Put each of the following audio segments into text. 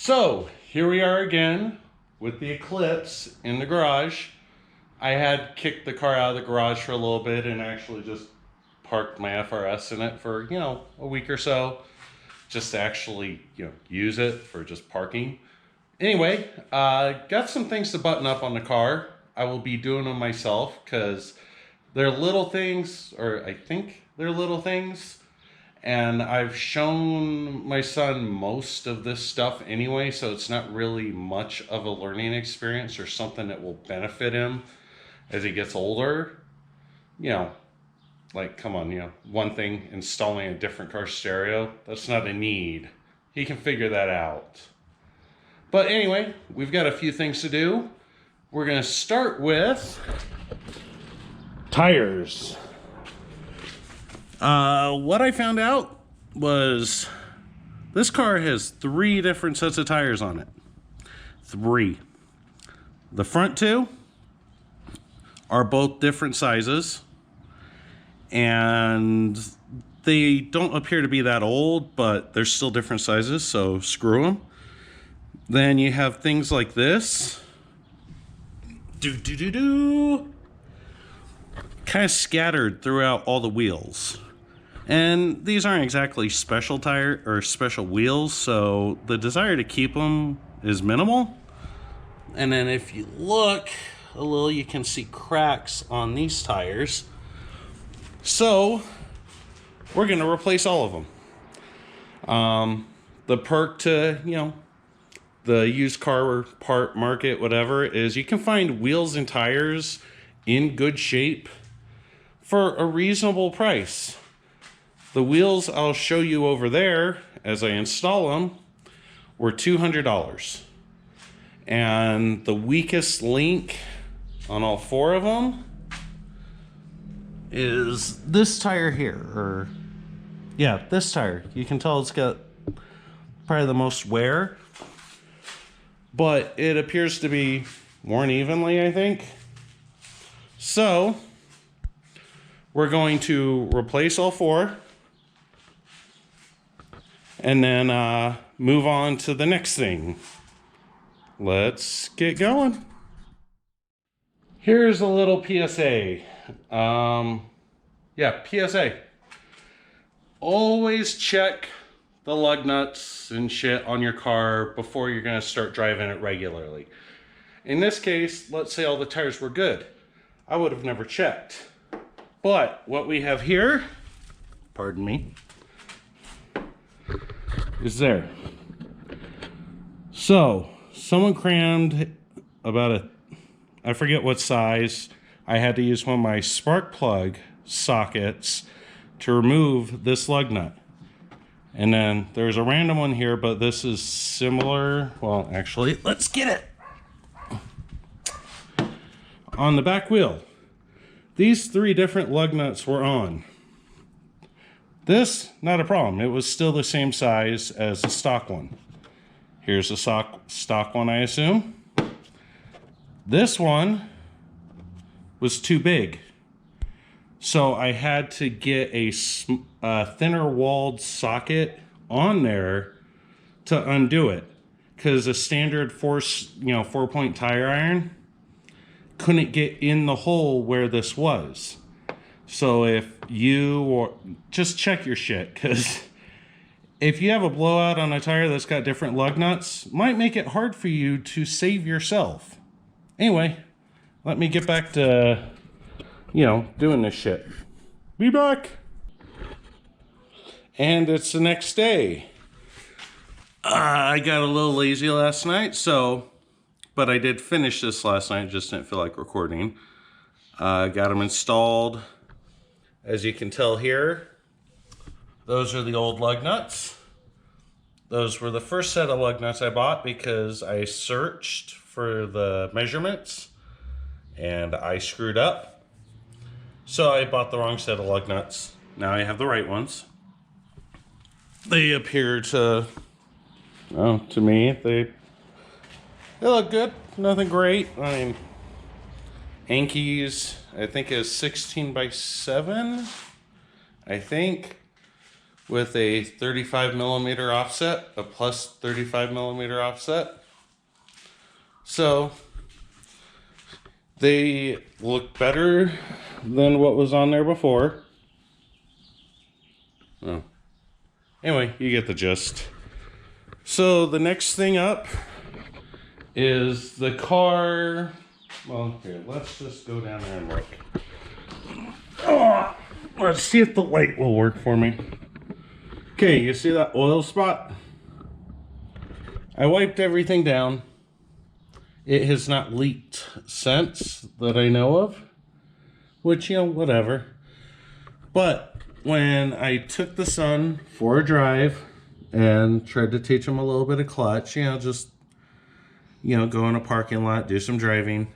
So here we are again with the Eclipse in the garage. I had kicked the car out of the garage for a little bit and actually just parked my FRS in it for, a week or so, just to actually, use it for just parking. Anyway, got some things to button up on the car. I will be doing them myself because they're little things, or I think they're little things. And I've shown my son most of this stuff anyway, so it's not really much of a learning experience or something that will benefit him as he gets older. Come on, one thing, installing a different car stereo, that's not a need. He can figure that out. But anyway, we've got a few things to do. We're going to start with tires. What I found out was this car has 3 different sets of tires on it. 3. The front 2 are both different sizes, and they don't appear to be that old, but they're still different sizes, so screw them. Then you have things like this. Kind of scattered throughout all the wheels. And these aren't exactly special tire or special wheels, so the desire to keep them is minimal. And then if you look a little, you can see cracks on these tires. So we're going to replace all of them. The perk to, the used car part market, whatever, is you can find wheels and tires in good shape for a reasonable price. The wheels I'll show you over there as I install them were $200. And the weakest link on all 4 of them is this tire here, this tire. You can tell it's got probably the most wear, but it appears to be worn evenly, I think. So we're going to replace all 4 and then move on to the next thing. Let's get going. Here's a little PSA. PSA. Always check the lug nuts and shit on your car before you're going to start driving it regularly. In this case, let's say all the tires were good. I would have never checked. But what we have here, pardon me, is there. So someone crammed about I forget what size. I had to use one of my spark plug sockets to remove this lug nut. And then there's a random one here, but this is similar. Well, actually, let's get it. On the back wheel, these 3 different lug nuts were on. This, not a problem. It was still the same size as the stock one. Here's the stock one, I assume. This one was too big. So I had to get a thinner walled socket on there to undo it. Because a standard 4-point tire iron couldn't get in the hole where this was. So if just check your shit, because if you have a blowout on a tire that's got different lug nuts, might make it hard for you to save yourself. Anyway, let me get back to, doing this shit. Be back. And it's the next day. I got a little lazy last night, but I did finish this last night, just didn't feel like recording. Got them installed. As you can tell here, those are the old lug nuts. Those were the first set of lug nuts I bought because I searched for the measurements and I screwed up. So I bought the wrong set of lug nuts. Now I have the right ones. They appear to me, they look good. Nothing great. I mean, Anki's, I think, is 16 by 7. I think. with a 35mm offset, a plus 35mm offset. So they look better than what was on there before. Oh. Anyway, you get the gist. So the next thing up is the car. Well, here, let's just go down there and look. Oh, let's see if the light will work for me. Okay, you see that oil spot? I wiped everything down. It has not leaked since that I know of, which, you know, whatever. But when I took the son for a drive and tried to teach him a little bit of clutch, you know, just, you know, go in a parking lot, do some driving.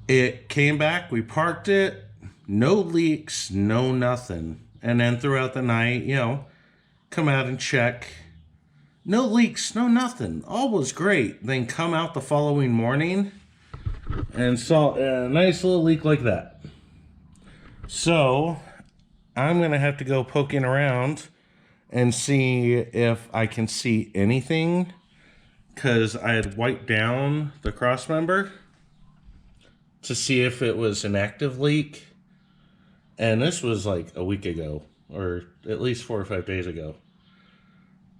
It came back, we parked it, no leaks, no nothing. And then throughout the night, you know, come out and check. No leaks, no nothing. All was great. Then come out the following morning and saw a nice little leak like that. So I'm going to have to go poking around and see if I can see anything, because I had wiped down the cross member to see if it was an active leak. And this was like a week ago, or at least 4 or 5 days ago.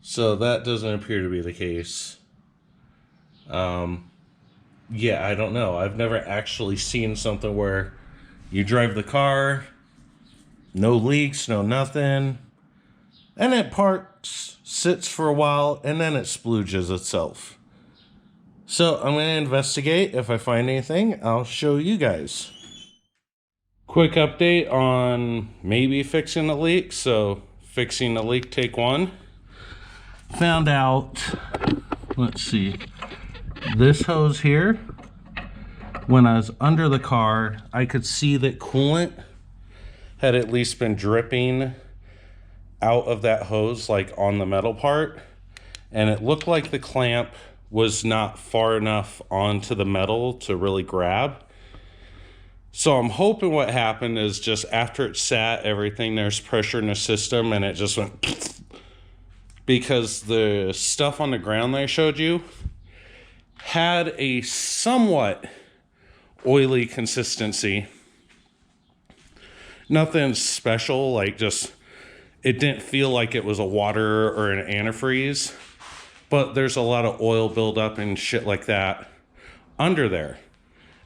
So that doesn't appear to be the case. Yeah, I don't know. I've never actually seen something where you drive the car, no leaks, no nothing, and it parks, sits for a while, and then it splooges itself. So I'm going to investigate. If I find anything, I'll show you guys. Quick update on maybe fixing the leak. So fixing the leak, take 1. Found out, let's see, this hose here, when I was under the car, I could see that coolant had at least been dripping out of that hose, like on the metal part. And it looked like the clamp was not far enough onto the metal to really grab. So I'm hoping what happened is just after it sat, everything, there's pressure in the system and it just went, because the stuff on the ground that I showed you had a somewhat oily consistency. Nothing special, like just, it didn't feel like it was a water or an antifreeze, but there's a lot of oil buildup and shit like that under there.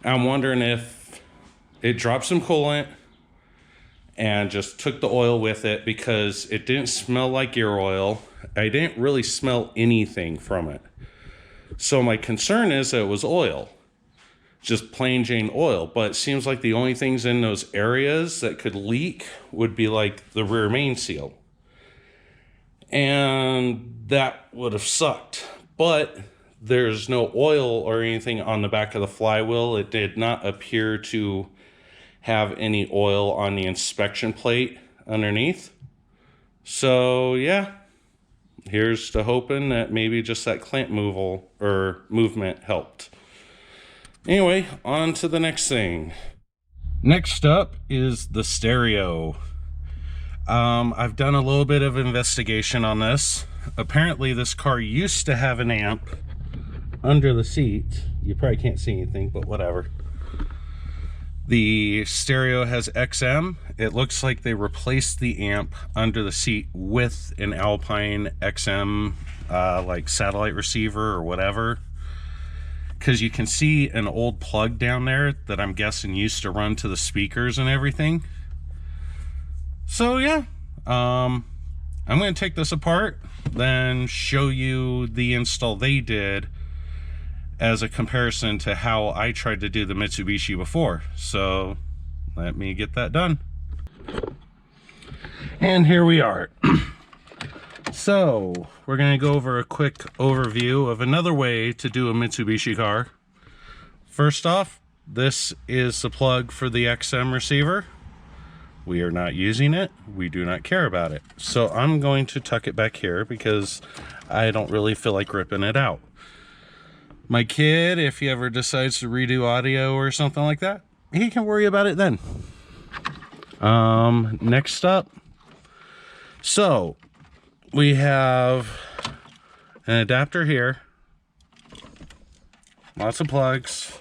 I'm wondering if it dropped some coolant and just took the oil with it, because it didn't smell like gear oil. I didn't really smell anything from it. So my concern is that it was oil, just plain Jane oil. But it seems like the only things in those areas that could leak would be like the rear main seal. And that would have sucked. But there's no oil or anything on the back of the flywheel. It did not appear to have any oil on the inspection plate underneath. So yeah, here's to hoping that maybe just that clamp movement helped. Anyway, on to the next thing. Next up is the stereo. I've done a little bit of investigation on this. Apparently this car used to have an amp under the seat. You probably can't see anything, but whatever. The stereo has XM. It looks like they replaced the amp under the seat with an Alpine XM, like satellite receiver or whatever. Because you can see an old plug down there that I'm guessing used to run to the speakers and everything. So yeah, I'm going to take this apart, then show you the install they did as a comparison to how I tried to do the Mitsubishi before. So let me get that done. And here we are. So we're going to go over a quick overview of another way to do a Mitsubishi car. First off, this is the plug for the XM receiver. We are not using it. We do not care about it. So I'm going to tuck it back here because I don't really feel like ripping it out. My kid, if he ever decides to redo audio or something like that, he can worry about it then. Next up, So we have an adapter here, lots of plugs,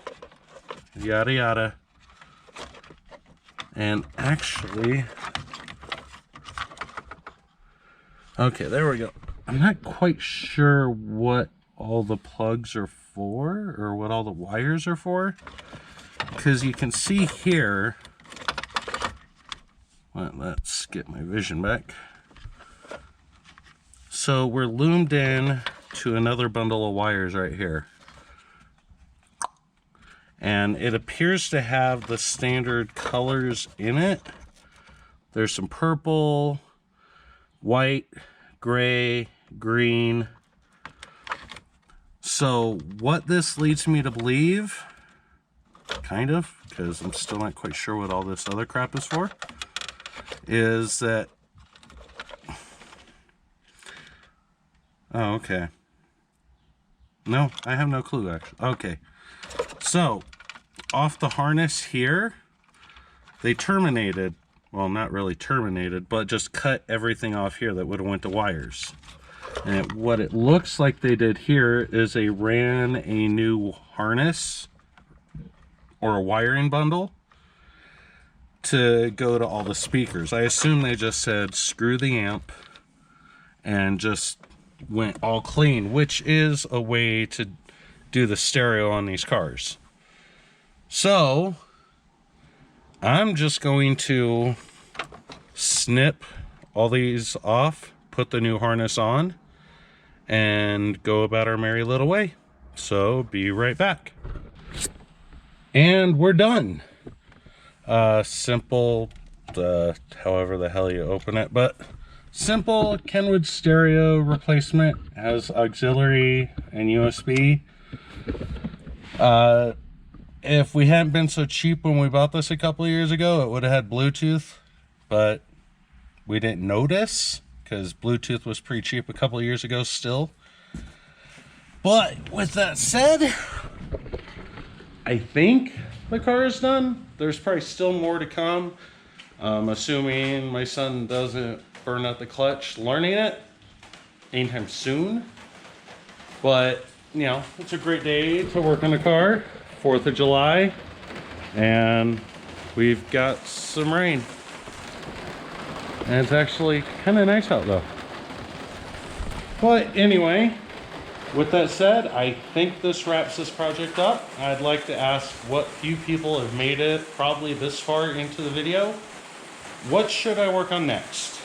yada yada. And actually, okay, there we go. I'm not quite sure what all the plugs are for or what all the wires are for, because you can see here, well, let's get my vision back. So we're loomed in to another bundle of wires right here. And it appears to have the standard colors in it. There's some purple, white, gray, green. So what this leads me to believe, kind of, because I'm still not quite sure what all this other crap is for, is that, oh, okay. No, I have no clue, actually. Okay. So, off the harness here, they terminated, well, not really terminated, but just cut everything off here that would have went to wires. And what it looks like they did here is they ran a new harness or a wiring bundle to go to all the speakers. I assume they just said screw the amp and just went all clean, which is a way to do the stereo on these cars. So I'm just going to snip all these off, put the new harness on, and go about our merry little way. So be right back. And we're done. Simple, however the hell you open it, but simple Kenwood stereo replacement, has auxiliary and USB. If we hadn't been so cheap when we bought this a couple of years ago, it would have had Bluetooth, but we didn't notice because Bluetooth was pretty cheap a couple of years ago still. But with that said, I think the car is done. There's probably still more to come. Assuming my son doesn't burn out the clutch learning it anytime soon. But, you know, it's a great day to work on the car. 4th of July, and we've got some rain. And it's actually kind of nice out though. But anyway, with that said, I think this wraps this project up. I'd like to ask what few people have made it probably this far into the video. What should I work on next?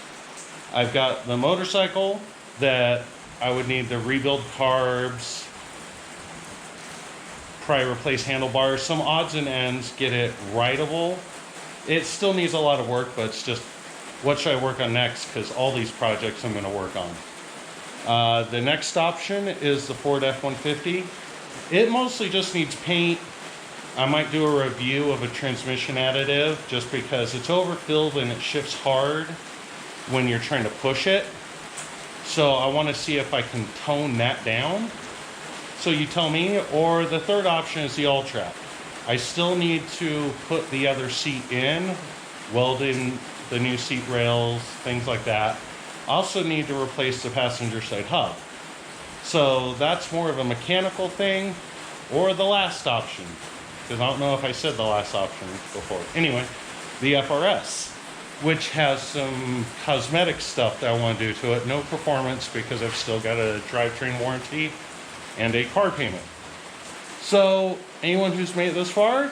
I've got the motorcycle that I would need to rebuild carbs, probably replace handlebars, some odds and ends, get it rideable. It still needs a lot of work, but it's just, what should I work on next? Because all these projects I'm going to work on. The next option is the Ford F-150. It mostly just needs paint. I might do a review of a transmission additive just because it's overfilled and it shifts hard when you're trying to push it. So I want to see if I can tone that down. So you tell me. Or the third option is the all-trap. I still need to put the other seat in, weld in the new seat rails, things like that. I also need to replace the passenger side hub. So that's more of a mechanical thing, or the last option, because I don't know if I said the last option before. Anyway, the FRS, which has some cosmetic stuff that I want to do to it. No performance because I've still got a drivetrain warranty and a car payment. So anyone who's made it this far,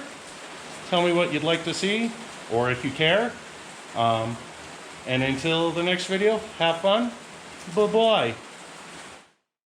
tell me what you'd like to see, or if you care. And until the next video, have fun. Bye-bye.